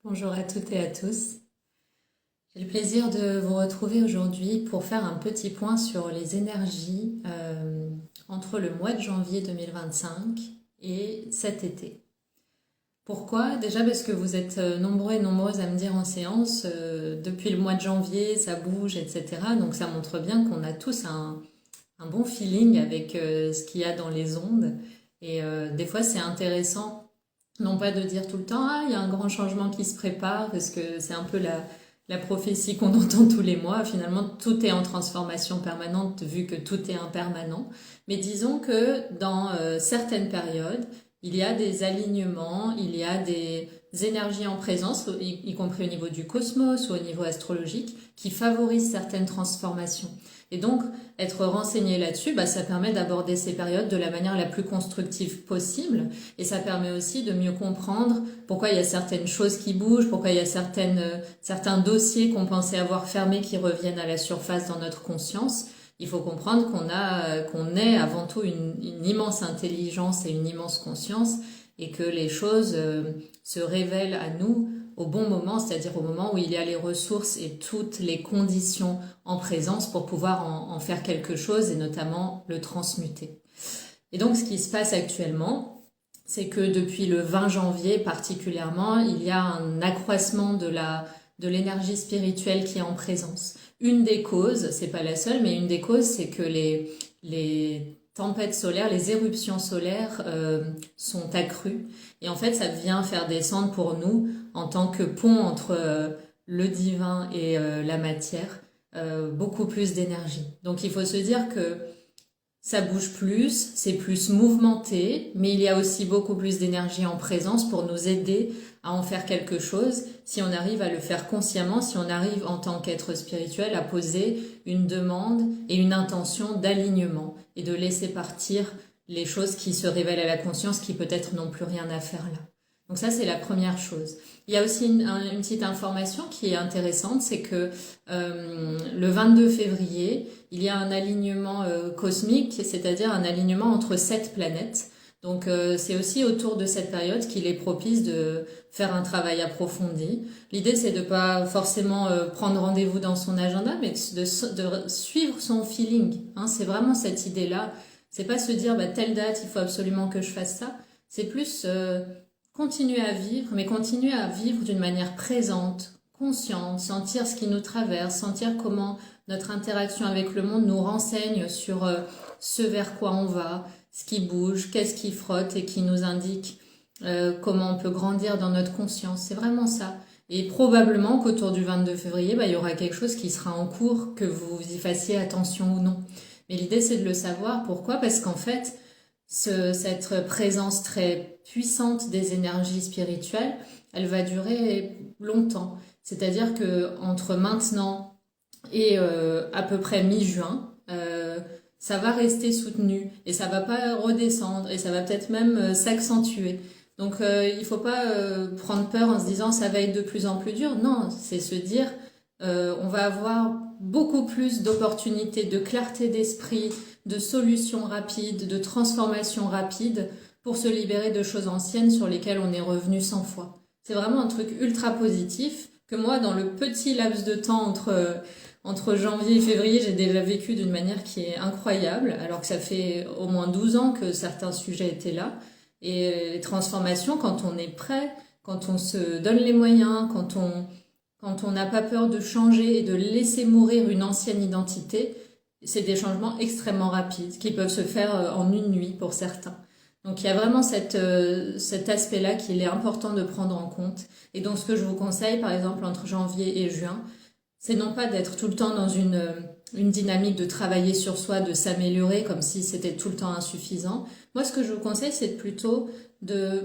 Bonjour à toutes et à tous. J'ai le plaisir de vous retrouver aujourd'hui pour faire un petit point sur les énergies entre le mois de janvier 2025 et cet été. Pourquoi? Déjà parce que vous êtes nombreux et nombreuses à me dire en séance, depuis le mois de janvier, ça bouge, etc. Donc ça montre bien qu'on a tous un bon feeling avec ce qu'il y a dans les ondes. Et des fois, c'est intéressant non pas de dire tout le temps, ah, il y a un grand changement qui se prépare, parce que c'est un peu la prophétie qu'on entend tous les mois. Finalement, tout est en transformation permanente, vu que tout est impermanent. Mais disons que dans certaines périodes, il y a des alignements, il y a des énergies en présence, y compris au niveau du cosmos ou au niveau astrologique, qui favorisent certaines transformations. Et donc, être renseigné là-dessus, ça permet d'aborder ces périodes de la manière la plus constructive possible. Et ça permet aussi de mieux comprendre pourquoi il y a certaines choses qui bougent, pourquoi il y a certains dossiers qu'on pensait avoir fermés qui reviennent à la surface dans notre conscience. Il faut comprendre qu'on est avant tout une immense intelligence et une immense conscience et que les choses se révèlent à nous au bon moment, c'est-à-dire au moment où il y a les ressources et toutes les conditions en présence pour pouvoir en faire quelque chose et notamment le transmuter. Et donc ce qui se passe actuellement, c'est que depuis le 20 janvier particulièrement, il y a un accroissement de l'énergie spirituelle qui est en présence. Une des causes, c'est pas la seule, mais une des causes, c'est que les tempêtes solaires, les éruptions solaires sont accrues. Et en fait, ça vient faire descendre pour nous, en tant que pont entre le divin et la matière, beaucoup plus d'énergie. Donc il faut se dire que ça bouge plus, c'est plus mouvementé, mais il y a aussi beaucoup plus d'énergie en présence pour nous aider à en faire quelque chose si on arrive à le faire consciemment, si on arrive en tant qu'être spirituel à poser une demande et une intention d'alignement et de laisser partir les choses qui se révèlent à la conscience qui peut-être n'ont plus rien à faire là. Donc ça, c'est la première chose. Il y a aussi une petite information qui est intéressante, c'est que le 22 février, il y a un alignement cosmique, c'est-à-dire un alignement entre 7 planètes. Donc c'est aussi autour de cette période qu'il est propice de faire un travail approfondi. L'idée, c'est de pas forcément prendre rendez-vous dans son agenda, mais de suivre son feeling. Hein, c'est vraiment cette idée-là. C'est pas se dire telle date, il faut absolument que je fasse ça. C'est plus continuer à vivre, mais continuer à vivre d'une manière présente, consciente, sentir ce qui nous traverse, sentir comment notre interaction avec le monde nous renseigne sur ce vers quoi on va, ce qui bouge, qu'est-ce qui frotte et qui nous indique comment on peut grandir dans notre conscience. C'est vraiment ça. Et probablement qu'autour du 22 février, il y aura quelque chose qui sera en cours, que vous y fassiez attention ou non. Mais l'idée, c'est de le savoir. Pourquoi? Parce qu'en fait, cette présence très puissante des énergies spirituelles, elle va durer longtemps. C'est-à-dire que entre maintenant et à peu près mi-juin, ça va rester soutenu et ça va pas redescendre et ça va peut-être même s'accentuer. Donc il faut pas prendre peur en se disant ça va être de plus en plus dur. Non, c'est se dire on va avoir beaucoup plus d'opportunités, de clarté d'esprit, de solutions rapides, de transformations rapides pour se libérer de choses anciennes sur lesquelles on est revenu 100 fois. C'est vraiment un truc ultra positif que moi, dans le petit laps de temps entre janvier et février, j'ai déjà vécu d'une manière qui est incroyable, alors que ça fait au moins 12 ans que certains sujets étaient là. Et les transformations, quand on est prêt, quand on se donne les moyens, quand on n'a pas peur de changer et de laisser mourir une ancienne identité, c'est des changements extrêmement rapides qui peuvent se faire en une nuit pour certains. Donc il y a vraiment cet aspect-là qu'il est important de prendre en compte. Et donc ce que je vous conseille, par exemple, entre janvier et juin, c'est non pas d'être tout le temps dans une dynamique de travailler sur soi, de s'améliorer comme si c'était tout le temps insuffisant. Moi, ce que je vous conseille, c'est plutôt de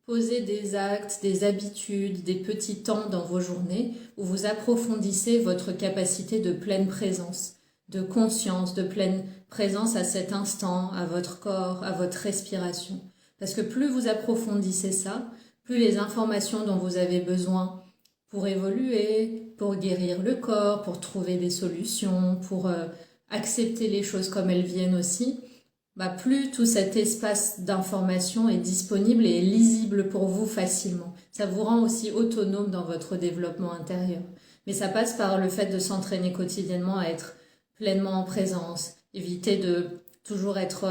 poser des actes, des habitudes, des petits temps dans vos journées où vous approfondissez votre capacité de pleine présence, de conscience, de pleine présence à cet instant, à votre corps, à votre respiration. Parce que plus vous approfondissez ça, plus les informations dont vous avez besoin pour évoluer, pour guérir le corps, pour trouver des solutions, pour accepter les choses comme elles viennent aussi, plus tout cet espace d'information est disponible et est lisible pour vous facilement. Ça vous rend aussi autonome dans votre développement intérieur. Mais ça passe par le fait de s'entraîner quotidiennement à être pleinement en présence, éviter de toujours être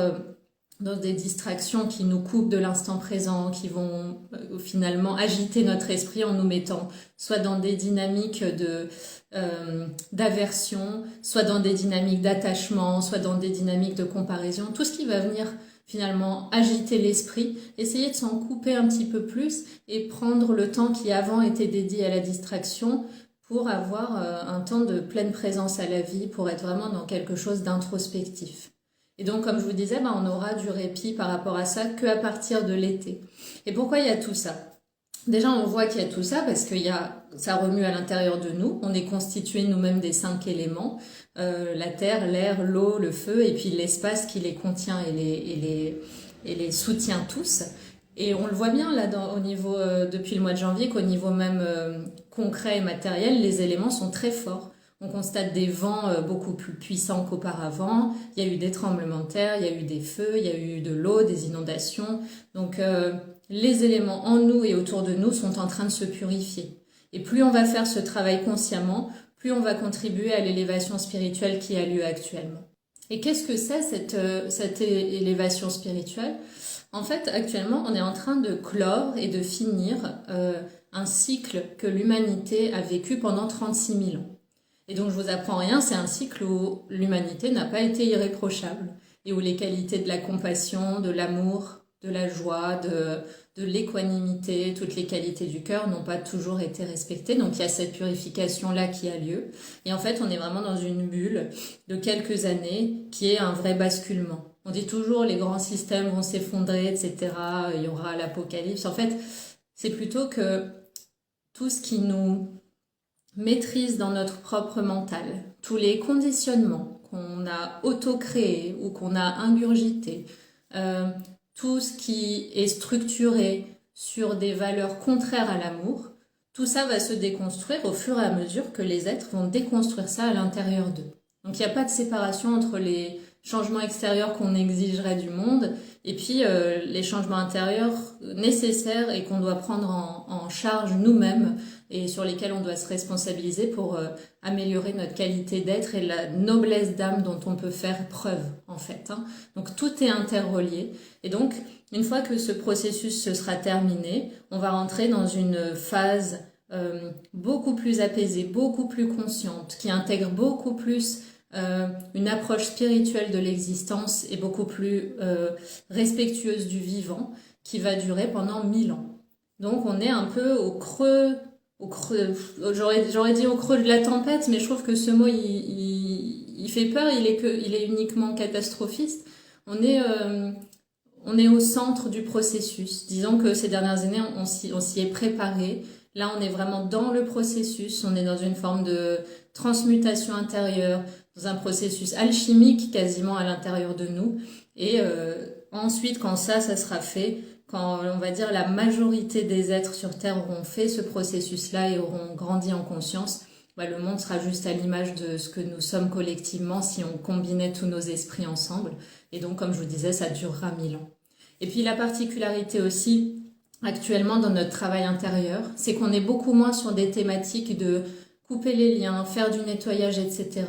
dans des distractions qui nous coupent de l'instant présent, qui vont finalement agiter notre esprit en nous mettant soit dans des dynamiques d'aversion, soit dans des dynamiques d'attachement, soit dans des dynamiques de comparaison. Tout ce qui va venir finalement agiter l'esprit, essayer de s'en couper un petit peu plus et prendre le temps qui avant était dédié à la distraction pour avoir un temps de pleine présence à la vie, pour être vraiment dans quelque chose d'introspectif. Et donc, comme je vous disais, on aura du répit par rapport à ça qu'à partir de l'été. Et pourquoi il y a tout ça? Déjà, on voit qu'il y a tout ça parce que ça remue à l'intérieur de nous. On est constitué nous-mêmes des 5 éléments, la terre, l'air, l'eau, le feu, et puis l'espace qui les contient et les soutient tous. Et on le voit bien là au niveau depuis le mois de janvier qu'au niveau même concret et matériel, les éléments sont très forts. On constate des vents beaucoup plus puissants qu'auparavant. Il y a eu des tremblements de terre, il y a eu des feux, il y a eu de l'eau, des inondations. Donc les éléments en nous et autour de nous sont en train de se purifier. Et plus on va faire ce travail consciemment, plus on va contribuer à l'élévation spirituelle qui a lieu actuellement. Et qu'est-ce que c'est cette élévation spirituelle? En fait, actuellement, on est en train de clore et de finir un cycle que l'humanité a vécu pendant 36 000 ans. Et donc, je vous apprends rien, c'est un cycle où l'humanité n'a pas été irréprochable et où les qualités de la compassion, de l'amour, de la joie, de l'équanimité, toutes les qualités du cœur n'ont pas toujours été respectées. Donc, il y a cette purification-là qui a lieu. Et en fait, on est vraiment dans une bulle de quelques années qui est un vrai basculement. On dit toujours les grands systèmes vont s'effondrer, etc. Il y aura l'apocalypse. En fait, c'est plutôt que tout ce qui nous maîtrise dans notre propre mental, tous les conditionnements qu'on a auto-créés ou qu'on a ingurgités, tout ce qui est structuré sur des valeurs contraires à l'amour, tout ça va se déconstruire au fur et à mesure que les êtres vont déconstruire ça à l'intérieur d'eux. Donc il n'y a pas de séparation entre les changements extérieurs qu'on exigerait du monde et puis les changements intérieurs nécessaires et qu'on doit prendre en charge nous-mêmes et sur lesquels on doit se responsabiliser pour améliorer notre qualité d'être et la noblesse d'âme dont on peut faire preuve en fait. Donc tout est interrelié et donc une fois que ce processus se sera terminé, on va rentrer dans une phase beaucoup plus apaisée, beaucoup plus consciente, qui intègre beaucoup plus une approche spirituelle de l'existence et beaucoup plus respectueuse du vivant qui va durer pendant 1000 ans. Donc on est un peu au creux, j'aurais dit au creux de la tempête, mais je trouve que ce mot il fait peur, il est uniquement catastrophiste. On est au centre du processus. Disons que ces dernières années, on s'y est préparé. Là, on est vraiment dans le processus. On est dans une forme de transmutation intérieure, dans un processus alchimique quasiment à l'intérieur de nous. Et ensuite, quand ça sera fait, quand on va dire la majorité des êtres sur Terre auront fait ce processus-là et auront grandi en conscience, le monde sera juste à l'image de ce que nous sommes collectivement si on combinait tous nos esprits ensemble. Et donc, comme je vous disais, ça durera 1000 ans. Et puis la particularité aussi, actuellement dans notre travail intérieur, c'est qu'on est beaucoup moins sur des thématiques de couper les liens, faire du nettoyage, etc.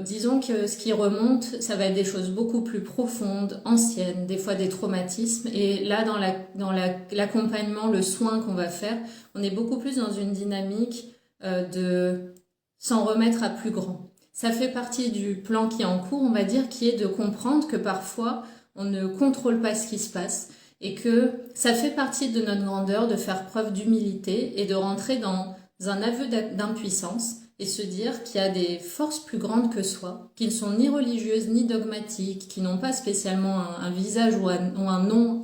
Disons que ce qui remonte, ça va être des choses beaucoup plus profondes, anciennes, des fois des traumatismes. Et là, dans l'accompagnement, le soin qu'on va faire, on est beaucoup plus dans une dynamique de s'en remettre à plus grand. Ça fait partie du plan qui est en cours, on va dire, qui est de comprendre que parfois, on ne contrôle pas ce qui se passe et que ça fait partie de notre grandeur de faire preuve d'humilité et de rentrer dans un aveu d'impuissance et se dire qu'il y a des forces plus grandes que soi, qui ne sont ni religieuses ni dogmatiques, qui n'ont pas spécialement un visage ou un nom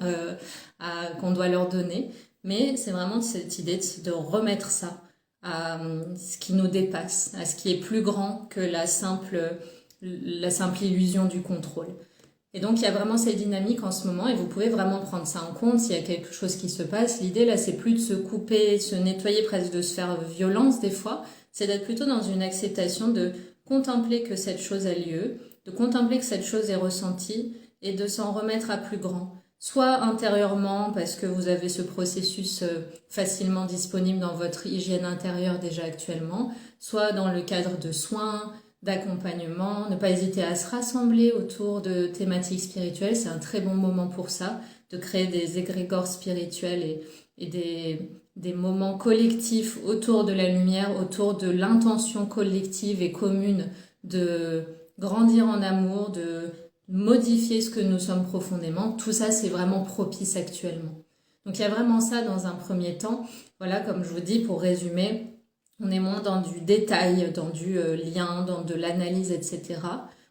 qu'on doit leur donner, mais c'est vraiment cette idée de remettre ça à ce qui nous dépasse, à ce qui est plus grand que la simple illusion du contrôle. Et donc, il y a vraiment cette dynamique en ce moment et vous pouvez vraiment prendre ça en compte s'il y a quelque chose qui se passe. L'idée, là, c'est plus de se couper, de se nettoyer, presque de se faire violence des fois. C'est d'être plutôt dans une acceptation de contempler que cette chose a lieu, de contempler que cette chose est ressentie et de s'en remettre à plus grand. Soit intérieurement, parce que vous avez ce processus facilement disponible dans votre hygiène intérieure déjà actuellement, soit dans le cadre de soins, d'accompagnement. Ne pas hésiter à se rassembler autour de thématiques spirituelles, c'est un très bon moment pour ça, de créer des égrégores spirituels et des moments collectifs autour de la lumière, autour de l'intention collective et commune de grandir en amour, de modifier ce que nous sommes profondément. Tout ça, c'est vraiment propice actuellement. Donc il y a vraiment ça dans un premier temps. Voilà, comme je vous dis, pour résumer, on est moins dans du détail, dans du lien, dans de l'analyse, etc.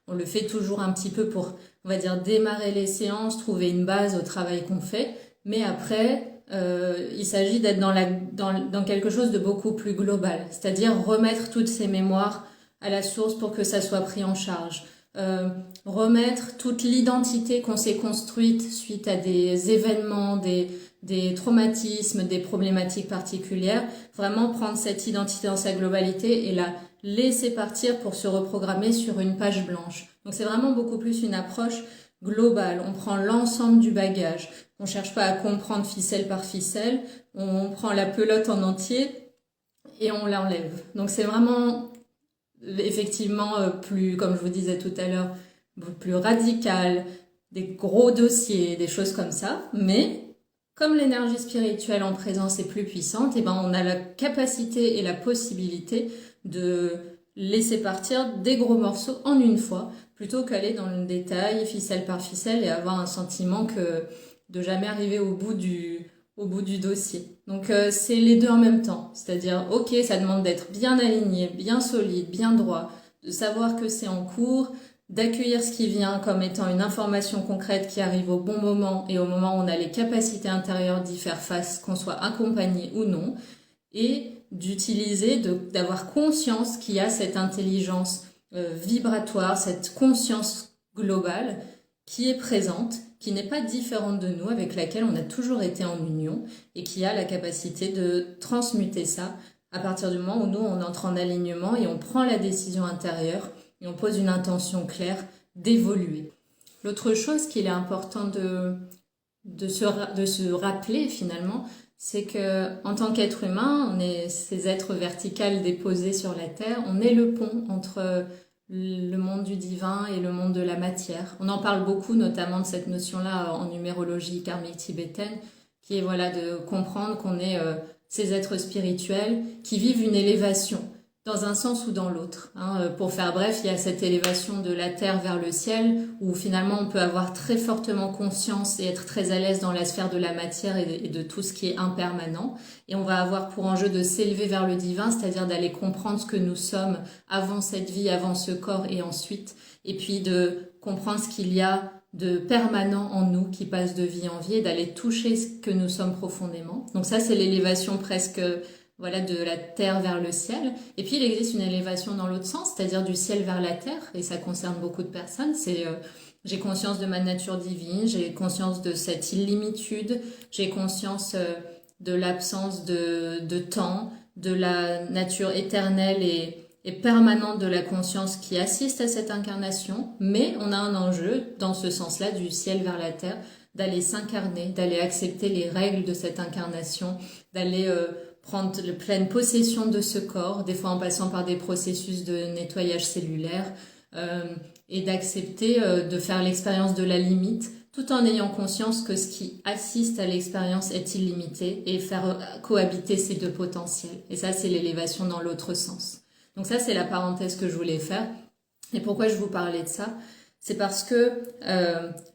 On le fait toujours un petit peu pour, on va dire, démarrer les séances, trouver une base au travail qu'on fait. Mais après, il s'agit d'être dans quelque chose de beaucoup plus global. C'est-à-dire remettre toutes ces mémoires à la source pour que ça soit pris en charge. Remettre toute l'identité qu'on s'est construite suite à des événements, des traumatismes, des problématiques particulières, vraiment prendre cette identité dans sa globalité et la laisser partir pour se reprogrammer sur une page blanche. Donc c'est vraiment beaucoup plus une approche globale. On prend l'ensemble du bagage. On cherche pas à comprendre ficelle par ficelle. On prend la pelote en entier et on l'enlève. Donc c'est vraiment effectivement plus, comme je vous disais tout à l'heure, plus radical, des gros dossiers, des choses comme ça. Mais comme l'énergie spirituelle en présence est plus puissante, et ben on a la capacité et la possibilité de laisser partir des gros morceaux en une fois, plutôt qu'aller dans le détail, ficelle par ficelle, et avoir un sentiment que de jamais arriver au bout du dossier. Donc c'est les deux en même temps, c'est-à-dire ok, ça demande d'être bien aligné, bien solide, bien droit, de savoir que c'est en cours, d'accueillir ce qui vient comme étant une information concrète qui arrive au bon moment et au moment où on a les capacités intérieures d'y faire face, qu'on soit accompagné ou non, et d'utiliser, d'avoir conscience qu'il y a cette intelligence vibratoire, cette conscience globale qui est présente, qui n'est pas différente de nous, avec laquelle on a toujours été en union et qui a la capacité de transmuter ça à partir du moment où nous, on entre en alignement et on prend la décision intérieure et on pose une intention claire d'évoluer. L'autre chose qu'il est important de se rappeler finalement, c'est que en tant qu'être humain, on est ces êtres verticales déposés sur la Terre, on est le pont entre le monde du divin et le monde de la matière. On en parle beaucoup, notamment de cette notion-là en numérologie karmique tibétaine, qui est voilà de comprendre qu'on est ces êtres spirituels qui vivent une élévation dans un sens ou dans l'autre. Pour faire bref, il y a cette élévation de la terre vers le ciel où finalement on peut avoir très fortement conscience et être très à l'aise dans la sphère de la matière et de tout ce qui est impermanent. Et on va avoir pour enjeu de s'élever vers le divin, c'est-à-dire d'aller comprendre ce que nous sommes avant cette vie, avant ce corps et ensuite. Et puis de comprendre ce qu'il y a de permanent en nous qui passe de vie en vie et d'aller toucher ce que nous sommes profondément. Donc ça, c'est l'élévation presque voilà, de la terre vers le ciel. Et puis il existe une élévation dans l'autre sens, c'est-à-dire du ciel vers la terre, et ça concerne beaucoup de personnes. C'est j'ai conscience de ma nature divine, j'ai conscience de cette illimitude, j'ai conscience de l'absence de temps, de la nature éternelle et permanente de la conscience qui assiste à cette incarnation, mais on a un enjeu dans ce sens-là du ciel vers la terre, d'aller s'incarner, d'aller accepter les règles de cette incarnation, d'aller prendre pleine possession de ce corps, des fois en passant par des processus de nettoyage cellulaire, et d'accepter de faire l'expérience de la limite, tout en ayant conscience que ce qui assiste à l'expérience est illimité et faire cohabiter ces deux potentiels. Et ça, c'est l'élévation dans l'autre sens. Donc ça, c'est la parenthèse que je voulais faire. Et pourquoi je vous parlais de ça ? C'est parce que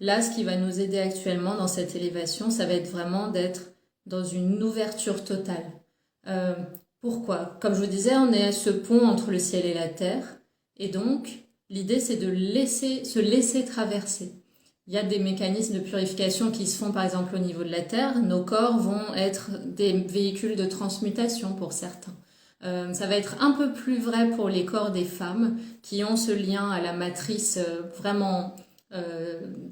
là, ce qui va nous aider actuellement dans cette élévation, ça va être vraiment d'être dans une ouverture totale. Pourquoi ? Comme je vous disais, on est à ce pont entre le ciel et la terre. Et donc, l'idée, c'est de se laisser traverser. Il y a des mécanismes de purification qui se font, par exemple, au niveau de la terre. Nos corps vont être des véhicules de transmutation pour certains. Ça va être un peu plus vrai pour les corps des femmes qui ont ce lien à la matrice vraiment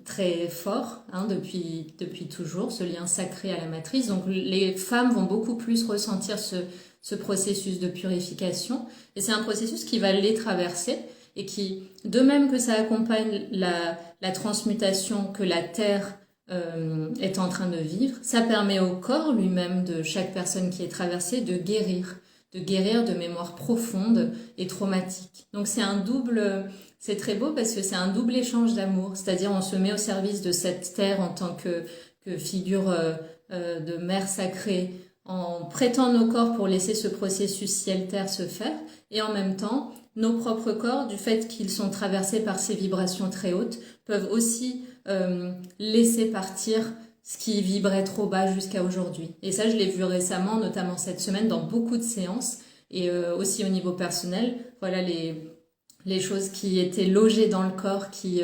très fort depuis toujours, ce lien sacré à la matrice. Donc les femmes vont beaucoup plus ressentir ce processus de purification et c'est un processus qui va les traverser et qui, de même que ça accompagne la transmutation que la Terre est en train de vivre, ça permet au corps lui-même de chaque personne qui est traversée de guérir de mémoires profondes et traumatiques. Donc c'est très beau parce que c'est un double échange d'amour, c'est-à-dire on se met au service de cette terre en tant que figure de mère sacrée, en prêtant nos corps pour laisser ce processus ciel-terre se faire, et en même temps, nos propres corps, du fait qu'ils sont traversés par ces vibrations très hautes, peuvent aussi laisser partir ce qui vibrait trop bas jusqu'à aujourd'hui. Et ça, je l'ai vu récemment, notamment cette semaine, dans beaucoup de séances, et aussi au niveau personnel. Voilà les choses qui étaient logées dans le corps, qui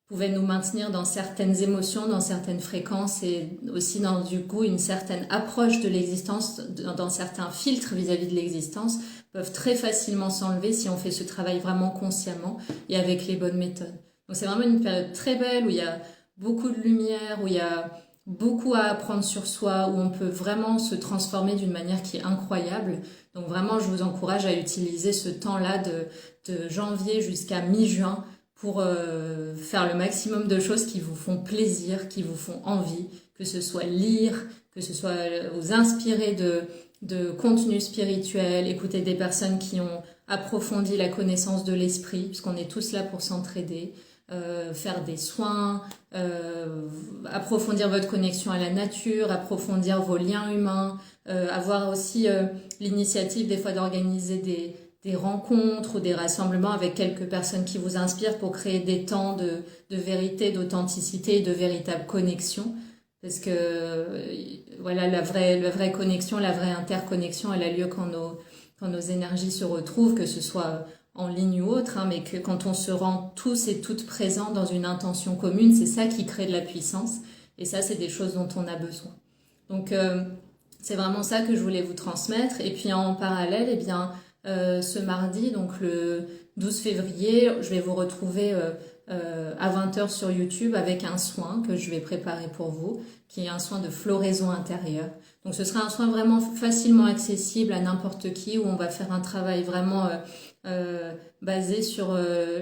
pouvaient nous maintenir dans certaines émotions, dans certaines fréquences, et aussi dans du coup une certaine approche de l'existence, dans certains filtres vis-à-vis de l'existence, peuvent très facilement s'enlever si on fait ce travail vraiment consciemment et avec les bonnes méthodes. Donc c'est vraiment une période très belle où il y a beaucoup de lumière, où il y a beaucoup à apprendre sur soi, où on peut vraiment se transformer d'une manière qui est incroyable. Donc vraiment, je vous encourage à utiliser ce temps-là de janvier jusqu'à mi-juin pour faire le maximum de choses qui vous font plaisir, qui vous font envie, que ce soit lire, que ce soit vous inspirer de contenus spirituels, écouter des personnes qui ont approfondi la connaissance de l'esprit, puisqu'on est tous là pour s'entraider, faire des soins, approfondir votre connexion à la nature, approfondir vos liens humains, avoir aussi l'initiative des fois d'organiser des rencontres ou des rassemblements avec quelques personnes qui vous inspirent pour créer des temps de vérité, d'authenticité et de véritable connexion. Parce que voilà, la vraie connexion, la vraie interconnexion, elle a lieu quand nos énergies se retrouvent, que ce soit en ligne ou autre, hein, mais que quand on se rend tous et toutes présents dans une intention commune, c'est ça qui crée de la puissance. Et ça, c'est des choses dont on a besoin. Donc, c'est vraiment ça que je voulais vous transmettre. Et puis en parallèle, eh bien, ce mardi, donc le 12 février, je vais vous retrouver à 20h sur YouTube avec un soin que je vais préparer pour vous, qui est un soin de floraison intérieure. Donc ce sera un soin vraiment facilement accessible à n'importe qui, où on va faire un travail vraiment basé sur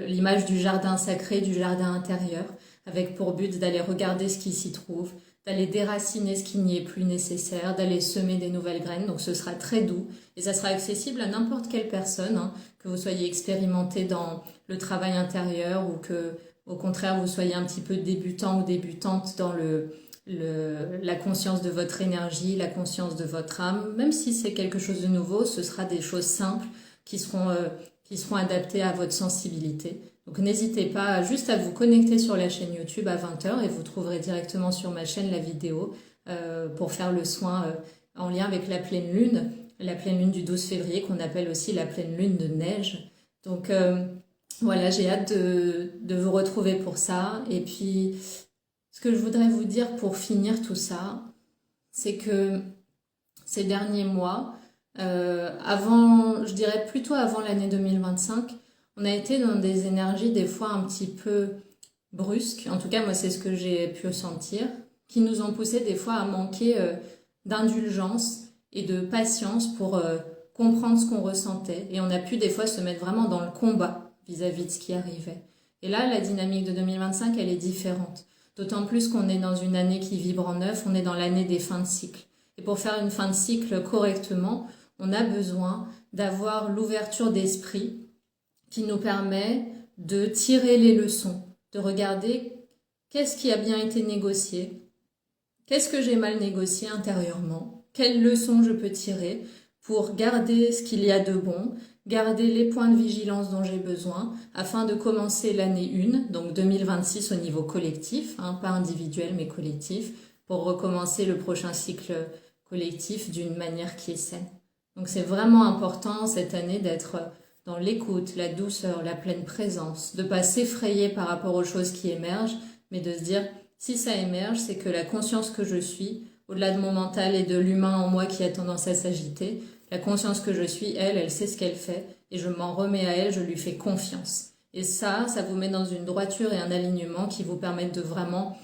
l'image du jardin sacré, du jardin intérieur, avec pour but d'aller regarder ce qui s'y trouve, d'aller déraciner ce qui n'y est plus nécessaire, d'aller semer des nouvelles graines. Donc ce sera très doux et ça sera accessible à n'importe quelle personne, hein, que vous soyez expérimenté dans le travail intérieur ou que au contraire vous soyez un petit peu débutant ou débutante dans la conscience de votre énergie, la conscience de votre âme. Même si c'est quelque chose de nouveau, ce sera des choses simples qui seront adaptées à votre sensibilité. Donc n'hésitez pas juste à vous connecter sur la chaîne YouTube à 20h et vous trouverez directement sur ma chaîne la vidéo pour faire le soin en lien avec la pleine lune du 12 février qu'on appelle aussi la pleine lune de neige. Donc voilà, j'ai hâte de vous retrouver pour ça. Et puis ce que je voudrais vous dire pour finir tout ça, c'est que ces derniers mois, je dirais plutôt avant l'année 2025, on a été dans des énergies des fois un petit peu brusques, en tout cas moi c'est ce que j'ai pu sentir, qui nous ont poussé des fois à manquer d'indulgence et de patience pour comprendre ce qu'on ressentait. Et on a pu des fois se mettre vraiment dans le combat vis-à-vis de ce qui arrivait. Et là, la dynamique de 2025, elle est différente. D'autant plus qu'on est dans une année qui vibre en neuf, on est dans l'année des fins de cycle. Et pour faire une fin de cycle correctement, on a besoin d'avoir l'ouverture d'esprit qui nous permet de tirer les leçons, de regarder qu'est-ce qui a bien été négocié, qu'est-ce que j'ai mal négocié intérieurement, quelles leçons je peux tirer pour garder ce qu'il y a de bon, garder les points de vigilance dont j'ai besoin afin de commencer l'année 1, donc 2026 au niveau collectif, hein, pas individuel mais collectif, pour recommencer le prochain cycle collectif d'une manière qui est saine. Donc c'est vraiment important cette année d'être dans l'écoute, la douceur, la pleine présence, de ne pas s'effrayer par rapport aux choses qui émergent, mais de se dire, si ça émerge, c'est que la conscience que je suis, au-delà de mon mental et de l'humain en moi qui a tendance à s'agiter, la conscience que je suis, elle sait ce qu'elle fait, et je m'en remets à elle, je lui fais confiance. Et ça vous met dans une droiture et un alignement qui vous permettent de vraiment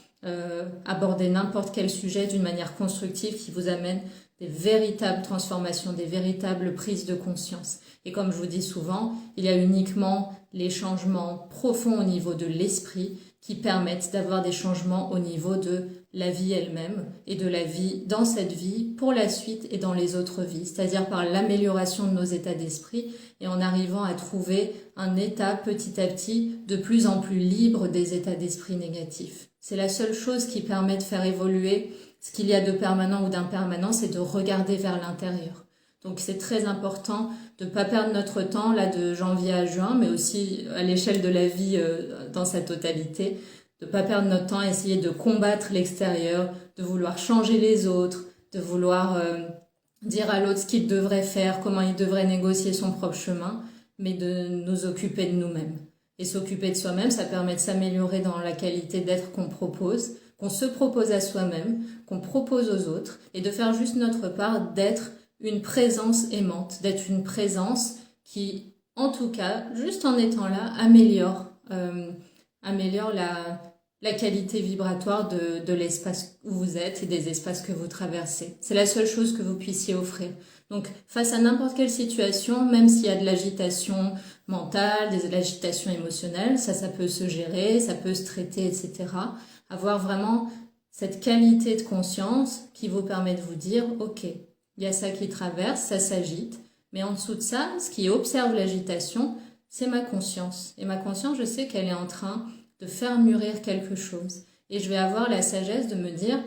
aborder n'importe quel sujet d'une manière constructive qui vous amène des véritables transformations, des véritables prises de conscience. Et comme je vous dis souvent, il y a uniquement les changements profonds au niveau de l'esprit qui permettent d'avoir des changements au niveau de la vie elle-même et de la vie dans cette vie pour la suite et dans les autres vies, c'est-à-dire par l'amélioration de nos états d'esprit et en arrivant à trouver un état petit à petit de plus en plus libre des états d'esprit négatifs. C'est la seule chose qui permet de faire évoluer ce qu'il y a de permanent ou d'impermanent, c'est de regarder vers l'intérieur. Donc c'est très important de ne pas perdre notre temps là de janvier à juin, mais aussi à l'échelle de la vie dans sa totalité, de ne pas perdre notre temps à essayer de combattre l'extérieur, de vouloir changer les autres, de vouloir dire à l'autre ce qu'il devrait faire, comment il devrait négocier son propre chemin, mais de nous occuper de nous-mêmes. Et s'occuper de soi-même, ça permet de s'améliorer dans la qualité d'être qu'on propose, qu'on se propose à soi-même, qu'on propose aux autres, et de faire juste notre part d'être une présence aimante, d'être une présence qui, en tout cas, juste en étant là, améliore la qualité vibratoire de l'espace où vous êtes et des espaces que vous traversez. C'est la seule chose que vous puissiez offrir. Donc, face à n'importe quelle situation, même s'il y a de l'agitation mentale, de l'agitation émotionnelle, ça peut se gérer, ça peut se traiter, etc. Avoir vraiment cette qualité de conscience qui vous permet de vous dire, ok, il y a ça qui traverse, ça s'agite, mais en dessous de ça, ce qui observe l'agitation, c'est ma conscience. Et ma conscience, je sais qu'elle est en train de faire mûrir quelque chose. Et je vais avoir la sagesse de me dire,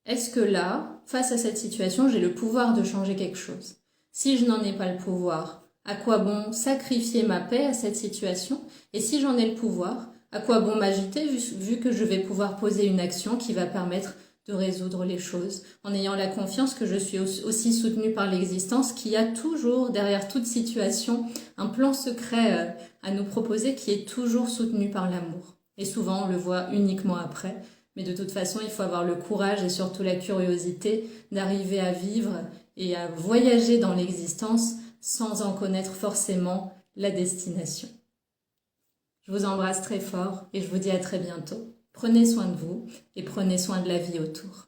est-ce que là, face à cette situation, j'ai le pouvoir de changer quelque chose? Si je n'en ai pas le pouvoir, à quoi bon sacrifier ma paix à cette situation? Et si j'en ai le pouvoir, à quoi bon m'agiter vu que je vais pouvoir poser une action qui va permettre de résoudre les choses, en ayant la confiance que je suis aussi soutenue par l'existence, qui a toujours, derrière toute situation, un plan secret à nous proposer qui est toujours soutenu par l'amour. Et souvent, on le voit uniquement après. Mais de toute façon, il faut avoir le courage et surtout la curiosité d'arriver à vivre et à voyager dans l'existence sans en connaître forcément la destination. Je vous embrasse très fort et je vous dis à très bientôt. Prenez soin de vous et prenez soin de la vie autour.